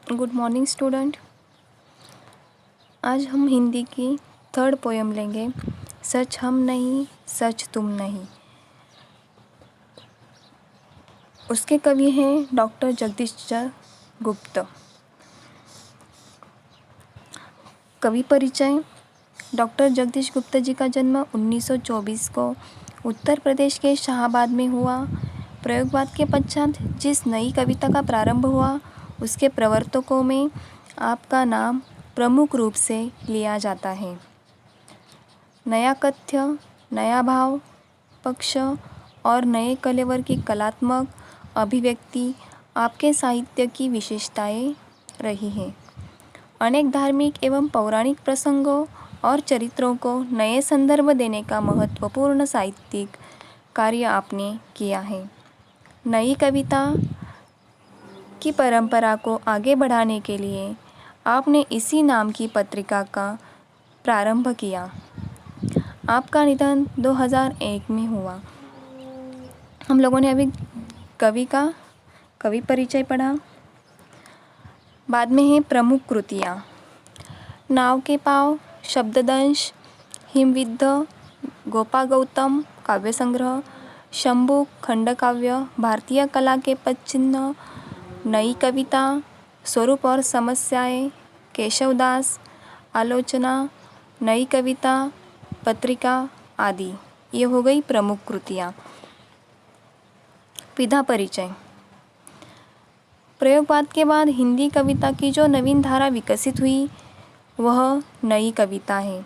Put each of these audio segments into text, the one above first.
Good morning student. आज हम हिंदी की थर्ड पोएम लेंगे, सच हम नहीं सच तुम नहीं। उसके कवि हैं डॉक्टर जगदीश गुप्त। कवि परिचय। डॉक्टर जगदीश गुप्त जी का जन्म 1924 को उत्तर प्रदेश के शाहाबाद में हुआ। प्रयोगवाद के पश्चात जिस नई कविता का प्रारंभ हुआ उसके प्रवर्तकों में आपका नाम प्रमुख रूप से लिया जाता है। नया कथ्य, नया भाव पक्ष और नए कलेवर की कलात्मक अभिव्यक्ति आपके साहित्य की विशेषताएं रही हैं। अनेक धार्मिक एवं पौराणिक प्रसंगों और चरित्रों को नए संदर्भ देने का महत्वपूर्ण साहित्यिक कार्य आपने किया है। नई कविता की परंपरा को आगे बढ़ाने के लिए आपने इसी नाम की पत्रिका का प्रारंभ किया। आपका निधन 2001 में हुआ। हम लोगों ने अभी कवि परिचय पढ़ा। बाद में है प्रमुख कृतियाँ। नाव के पाँव, शब्ददंश, हिमविद्ध, गोपा गौतम काव्य संग्रह, शंभु खंडकाव्य, भारतीय कला के पदचिन्ह, नई कविता, स्वरूप और समस्याएं, केशवदास, आलोचना, नई कविता, पत्रिका आदि। ये हो गई प्रमुख कृतियाँ। विधा परिचय। प्रयोगवाद के बाद हिंदी कविता की जो नवीन धारा विकसित हुई वह नई कविता है।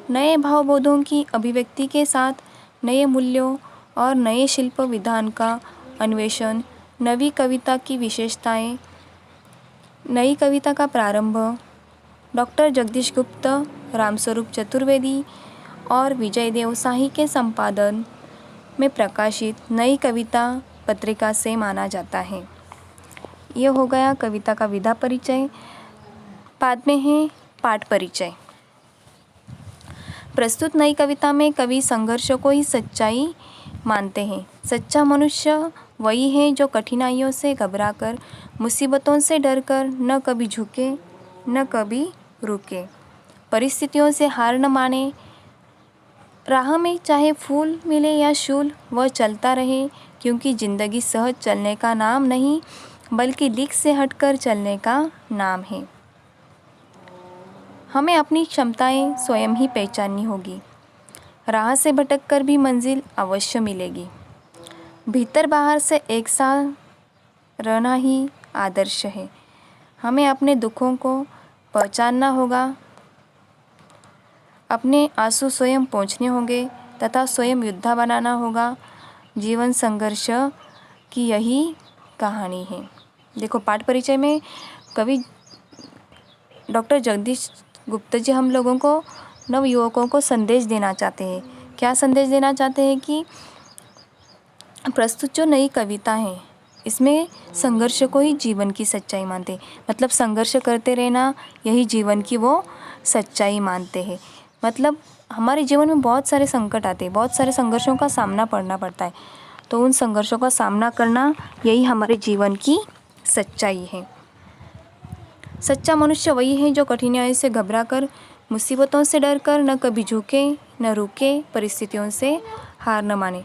नए भावबोधों की अभिव्यक्ति के साथ नए मूल्यों और नए शिल्प विधान का अन्वेषण, नवी कविता की विशेषताएं, नई कविता का प्रारंभ, डॉक्टर जगदीश गुप्त, रामस्वरूप चतुर्वेदी और विजय देव शाही के संपादन में प्रकाशित नई कविता पत्रिका से माना जाता है। यह हो गया कविता का विधा परिचय। बाद में है पाठ परिचय। प्रस्तुत नई कविता में कवि संघर्ष को ही सच्चाई मानते हैं। सच्चा मनुष्य वही है जो कठिनाइयों से घबराकर, मुसीबतों से डरकर न कभी झुके न कभी रुके, परिस्थितियों से हार न माने। राह में चाहे फूल मिले या शूल वह चलता रहे, क्योंकि ज़िंदगी सहज चलने का नाम नहीं बल्कि लिख से हटकर चलने का नाम है। हमें अपनी क्षमताएं स्वयं ही पहचाननी होगी। राह से भटककर भी मंजिल अवश्य मिलेगी। भीतर बाहर से एक साथ रहना ही आदर्श है। हमें अपने दुखों को पहचानना होगा, अपने आंसू स्वयं पोंछने होंगे तथा स्वयं योद्धा बनाना होगा। जीवन संघर्ष की यही कहानी है। देखो, पाठ परिचय में कवि डॉक्टर जगदीश गुप्त जी हम लोगों को, नव युवकों को संदेश देना चाहते हैं। क्या संदेश देना चाहते हैं कि प्रस्तुत जो नई कविता है इसमें संघर्ष को ही जीवन की सच्चाई मानते हैं। मतलब संघर्ष करते रहना यही जीवन की वो सच्चाई मानते हैं। मतलब हमारे जीवन में बहुत सारे संकट आते हैं, बहुत सारे संघर्षों का सामना करना पड़ता है, तो उन संघर्षों का सामना करना यही हमारे जीवन की सच्चाई है। सच्चा मनुष्य वही है जो कठिनाइयों से घबराकर, मुसीबतों से डरकर न कभी झुके न रुके, परिस्थितियों से हार न माने।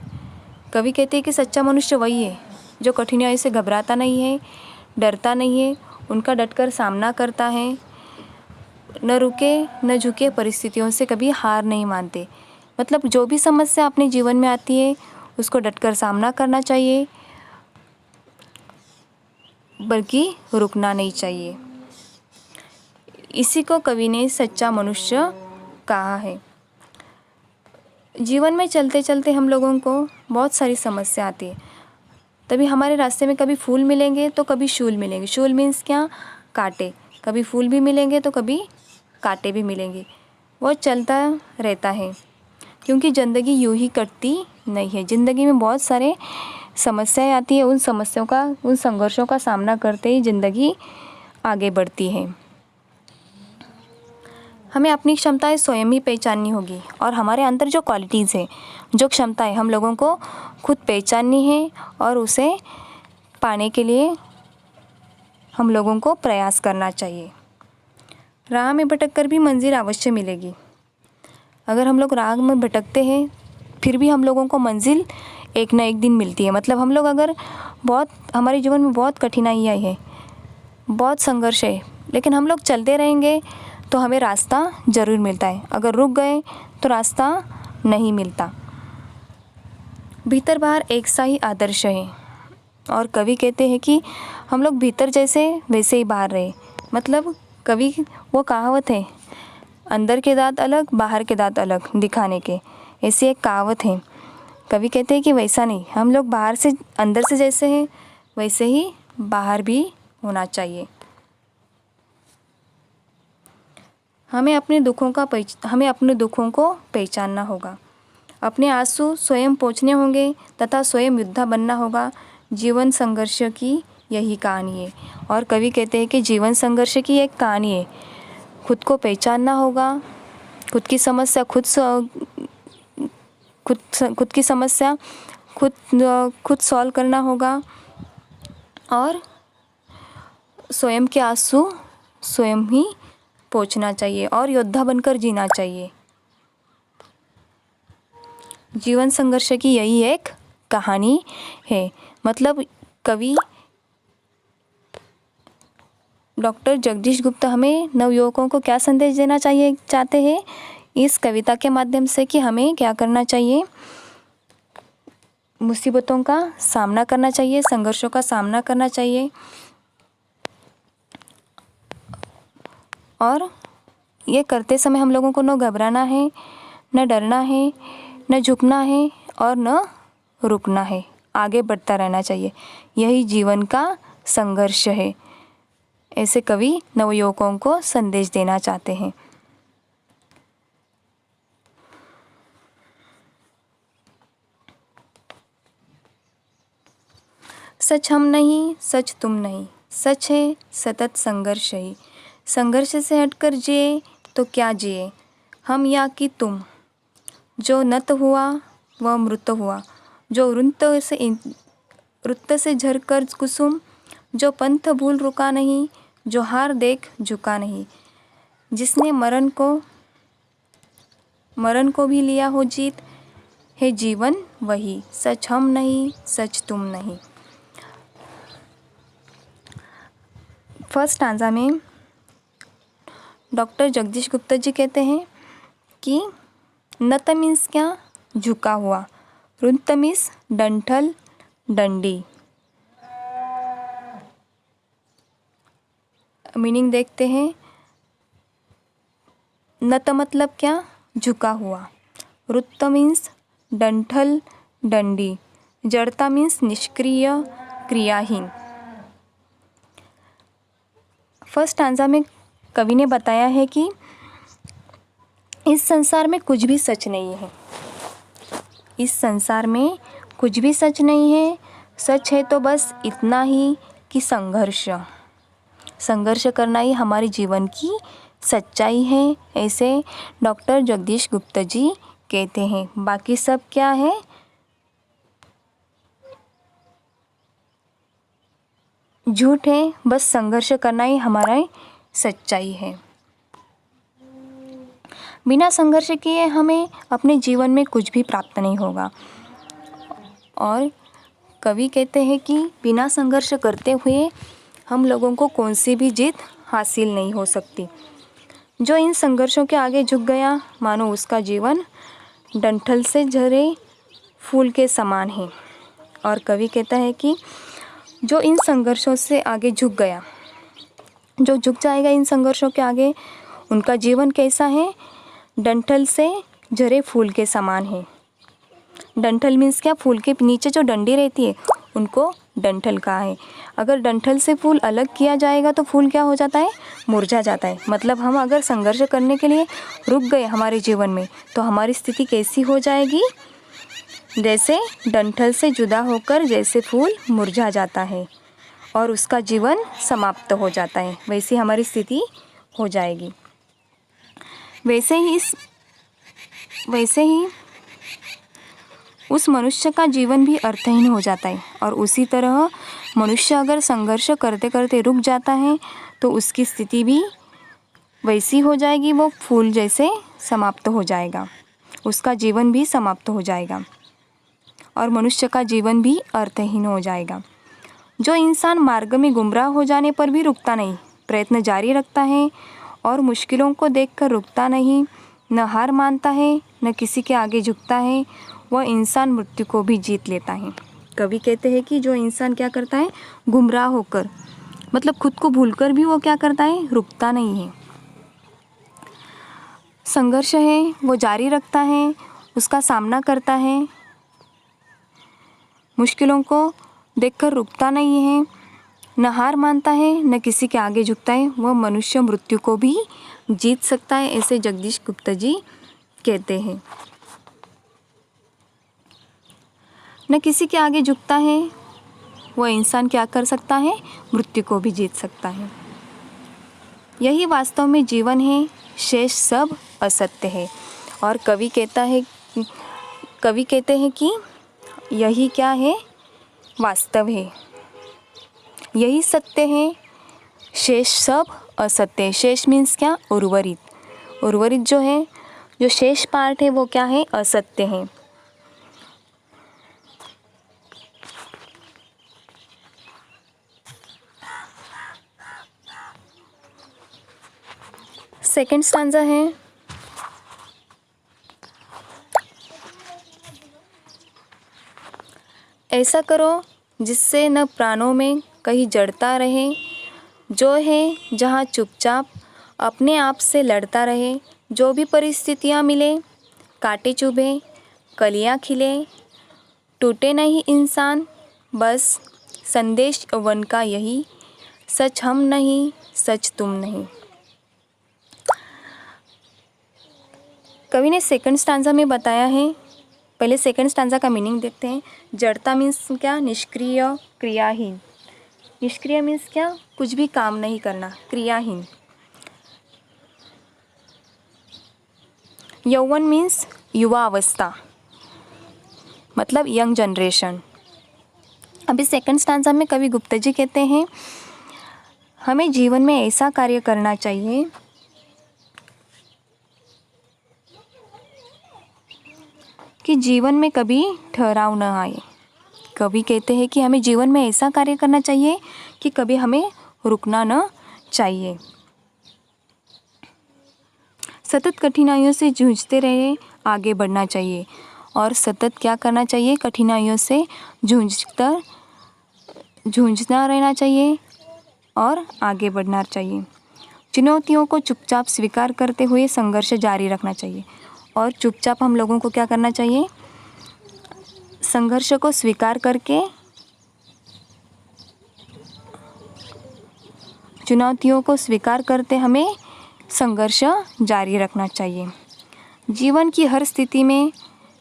कवि कहते हैं कि सच्चा मनुष्य वही है जो कठिनाइयों से घबराता नहीं है, डरता नहीं है, उनका डटकर सामना करता है, न रुके न झुके, परिस्थितियों से कभी हार नहीं मानते। मतलब जो भी समस्या अपने जीवन में आती है उसको डटकर सामना करना चाहिए, बल्कि रुकना नहीं चाहिए। इसी को कवि ने सच्चा मनुष्य कहा है। जीवन में चलते चलते हम लोगों को बहुत सारी समस्या आती है। तभी हमारे रास्ते में कभी फूल मिलेंगे तो कभी शूल मिलेंगे। शूल मीन्स क्या? कांटे। कभी फूल भी मिलेंगे तो कभी कांटे भी मिलेंगे। वो चलता रहता है, क्योंकि ज़िंदगी यूँ ही कटती नहीं है। ज़िंदगी में बहुत सारे समस्याएं आती है। उन समस्याओं का, उन संघर्षों का सामना करते ही ज़िंदगी आगे बढ़ती है। हमें अपनी क्षमताएं स्वयं ही पहचाननी होगी और हमारे अंदर जो क्वालिटीज़ है, जो क्षमताएं हम लोगों को खुद पहचाननी है और उसे पाने के लिए हम लोगों को प्रयास करना चाहिए। राह में भटक कर भी मंजिल अवश्य मिलेगी। अगर हम लोग राह में भटकते हैं फिर भी हम लोगों को मंजिल एक ना एक दिन मिलती है। मतलब हम लोग अगर हमारे जीवन में बहुत कठिनाइयाँ है, बहुत संघर्ष है, लेकिन हम लोग चलते रहेंगे तो हमें रास्ता ज़रूर मिलता है। अगर रुक गए तो रास्ता नहीं मिलता। भीतर बाहर एक सा ही आदर्श है। और कवि कहते हैं कि हम लोग भीतर जैसे वैसे ही बाहर रहे। मतलब कवि वो कहावत है, अंदर के दांत अलग बाहर के दांत अलग दिखाने के, ऐसी एक कहावत है। कवि कहते हैं कि वैसा नहीं, हम लोग बाहर से अंदर से जैसे हैं वैसे ही बाहर भी होना चाहिए। हमें अपने दुखों को पहचानना होगा। अपने आंसू स्वयं पोंछने होंगे तथा स्वयं योद्धा बनना होगा। जीवन संघर्ष की यही कहानी है। और कवि कहते हैं कि जीवन संघर्ष की एक कहानी है। खुद को पहचानना होगा, खुद की समस्या खुद सॉल्व करना होगा और स्वयं के आंसू स्वयं ही पोंछना चाहिए और योद्धा बनकर जीना चाहिए। जीवन संघर्ष की यही एक कहानी है। मतलब कवि डॉक्टर जगदीश गुप्ता हमें नवयुवकों को क्या संदेश देना चाहते हैं इस कविता के माध्यम से कि हमें क्या करना चाहिए, मुसीबतों का सामना करना चाहिए, संघर्षों का सामना करना चाहिए और ये करते समय हम लोगों को न घबराना है, न डरना है, न झुकना है और न रुकना है। आगे बढ़ता रहना चाहिए। यही जीवन का संघर्ष है। ऐसे कवि नवयुवकों को संदेश देना चाहते हैं। सच हम नहीं, सच तुम नहीं, सच है सतत संघर्ष ही। संघर्ष से हटकर जिए तो क्या जिए, हम या कि तुम। जो नत हुआ वह मृत हुआ, जो रुत से झरकर कुसुम, जो पंथ भूल रुका नहीं, जो हार देख झुका नहीं। जिसने मरण को भी लिया हो जीत, है जीवन वही। सच हम नहीं, सच तुम नहीं। फर्स्ट स्टांजा में डॉक्टर जगदीश गुप्ता जी कहते हैं कि नत मीन्स क्या, झुका हुआ, रुंत मीन्स डंठल डंडी। मीनिंग देखते हैं। नत मतलब क्या, झुका हुआ, रुत्त मीन्स डंठल डंडी, जड़ता मीन्स निष्क्रिय क्रियाहीन। फर्स्ट स्टांजा में कवि ने बताया है कि इस संसार में कुछ भी सच नहीं है। इस संसार में कुछ भी सच नहीं है। सच है तो बस इतना ही कि संघर्ष करना ही हमारे जीवन की सच्चाई है। ऐसे डॉक्टर जगदीश गुप्ता जी कहते हैं। बाकी सब क्या है, झूठ है। बस संघर्ष करना ही हमारा सच्चाई है। बिना संघर्ष किए हमें अपने जीवन में कुछ भी प्राप्त नहीं होगा। और कवि कहते हैं कि बिना संघर्ष करते हुए हम लोगों को कौन सी भी जीत हासिल नहीं हो सकती। जो इन संघर्षों के आगे झुक गया मानो उसका जीवन डंठल से झरे फूल के समान है। और कवि कहता है कि जो इन संघर्षों से आगे झुक गया, जो झुक जाएगा इन संघर्षों के आगे, उनका जीवन कैसा है, डंठल से झरे फूल के समान है। डंठल मीन्स क्या, फूल के नीचे जो डंडी रहती है उनको डंठल कहा है। अगर डंठल से फूल अलग किया जाएगा तो फूल क्या हो जाता है, मुरझा जाता है। मतलब हम अगर संघर्ष करने के लिए रुक गए हमारे जीवन में तो हमारी स्थिति कैसी हो जाएगी, जैसे डंठल से जुदा होकर जैसे फूल मुरझा जाता है और उसका जीवन समाप्त हो जाता है, वैसी हमारी स्थिति हो जाएगी। वैसे ही उस मनुष्य का जीवन भी अर्थहीन हो जाता है। और उसी तरह मनुष्य अगर संघर्ष करते करते रुक जाता है तो उसकी स्थिति भी वैसी हो जाएगी, वो फूल जैसे समाप्त हो जाएगा, उसका जीवन भी समाप्त हो जाएगा और मनुष्य का जीवन भी अर्थहीन हो जाएगा। जो इंसान मार्ग में गुमराह हो जाने पर भी रुकता नहीं, प्रयत्न जारी रखता है और मुश्किलों को देखकर रुकता नहीं, न हार मानता है, न किसी के आगे झुकता है, वह इंसान मृत्यु को भी जीत लेता है। कवि कहते हैं कि जो इंसान क्या करता है, गुमराह होकर, मतलब खुद को भूलकर भी वो क्या करता है, रुकता नहीं है। संघर्ष है वो जारी रखता है, उसका सामना करता है, मुश्किलों को देखकर रुकता नहीं है, न हार मानता है, न किसी के आगे झुकता है, वह मनुष्य मृत्यु को भी जीत सकता है, ऐसे जगदीश गुप्ता जी कहते हैं। न किसी के आगे झुकता है, वह इंसान क्या कर सकता है, मृत्यु को भी जीत सकता है। यही वास्तव में जीवन है, शेष सब असत्य है। और कवि कहते हैं कि यही क्या है, वास्तव है, यही सत्य है, शेष सब असत्य है। शेष मीन्स क्या, उर्वरित। उर्वरित जो है, जो शेष पार्ट है वो क्या है, असत्य है। सेकंड स्टांजा है, ऐसा करो जिससे न प्राणों में कहीं जड़ता रहे, जो है जहाँ चुपचाप अपने आप से लड़ता रहे, जो भी परिस्थितियाँ मिले, कांटे चुभे, कलियाँ खिले, टूटे नहीं इंसान, बस संदेश वन का यही, सच हम नहीं, सच तुम नहीं। कवि ने सेकंड स्टांजा में बताया है, पहले सेकंड स्टांजा का मीनिंग देखते हैं। जड़ता मीन्स क्या, निष्क्रिय, क्रियाहीन। निष्क्रिय मीन्स क्या, कुछ भी काम नहीं करना, क्रियाहीन। यौवन मीन्स युवा अवस्था, मतलब यंग जनरेशन। अभी सेकंड स्टांजा में कवि गुप्ता जी कहते हैं, हमें जीवन में ऐसा कार्य करना चाहिए कि जीवन में कभी ठहराव न आए। कवि कहते हैं कि हमें जीवन में ऐसा कार्य करना चाहिए कि कभी हमें रुकना न चाहिए। सतत कठिनाइयों से जूझते रहे, आगे बढ़ना चाहिए। और सतत क्या करना चाहिए, कठिनाइयों से जूझना रहना चाहिए और आगे बढ़ना चाहिए। चुनौतियों को चुपचाप स्वीकार करते हुए संघर्ष जारी रखना चाहिए। और चुपचाप हम लोगों को क्या करना चाहिए, संघर्ष को स्वीकार करके चुनौतियों को स्वीकार करते हमें संघर्ष जारी रखना चाहिए। जीवन की हर स्थिति में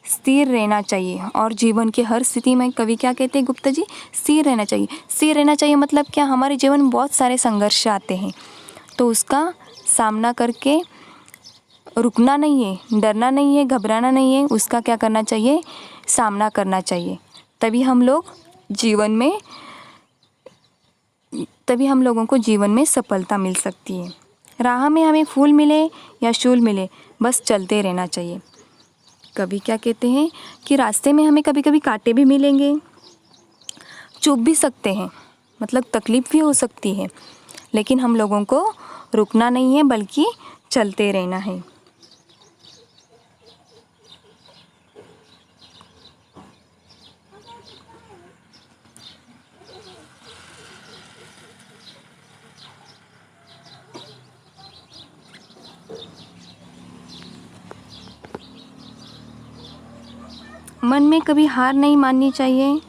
स्थिर रहना चाहिए। और जीवन की हर स्थिति में कवि क्या कहते हैं गुप्ता जी, स्थिर रहना चाहिए। स्थिर रहना चाहिए मतलब क्या, हमारे जीवन में बहुत सारे संघर्ष आते हैं तो उसका सामना करके रुकना नहीं है, डरना नहीं है, घबराना नहीं है, उसका क्या करना चाहिए, सामना करना चाहिए। तभी हम लोगों को जीवन में सफलता मिल सकती है। राह में हमें फूल मिले या शूल मिले, बस चलते रहना चाहिए। कवि क्या कहते हैं कि रास्ते में हमें कभी कभी कांटे भी मिलेंगे, चुभ भी सकते हैं, मतलब तकलीफ भी हो सकती है, लेकिन हम लोगों को रुकना नहीं है बल्कि चलते रहना है। मन में कभी हार नहीं माननी चाहिए,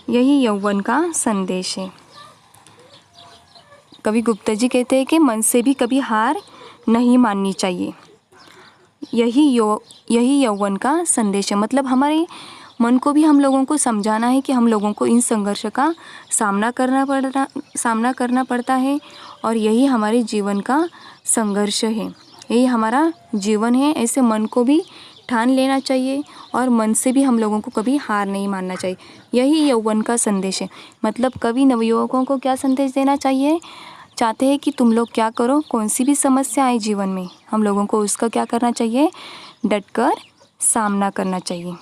यही यौवन का संदेश है। कवि गुप्ता जी कहते हैं कि मन से भी कभी हार नहीं माननी चाहिए, यही यौवन का संदेश है। मतलब हमारे मन को भी हम लोगों को समझाना है कि हम लोगों को इन संघर्ष का सामना करना पड़ता है और यही हमारे जीवन का संघर्ष है, यही हमारा जीवन है। ऐसे मन को भी ठान लेना चाहिए और मन से भी हम लोगों को कभी हार नहीं मानना चाहिए। यही यौवन का संदेश है। मतलब कवि नवयुवकों को क्या संदेश देना चाहिए, चाहते हैं कि तुम लोग क्या करो, कौन सी भी समस्या आए जीवन में, हम लोगों को उसका क्या करना चाहिए, डटकर सामना करना चाहिए।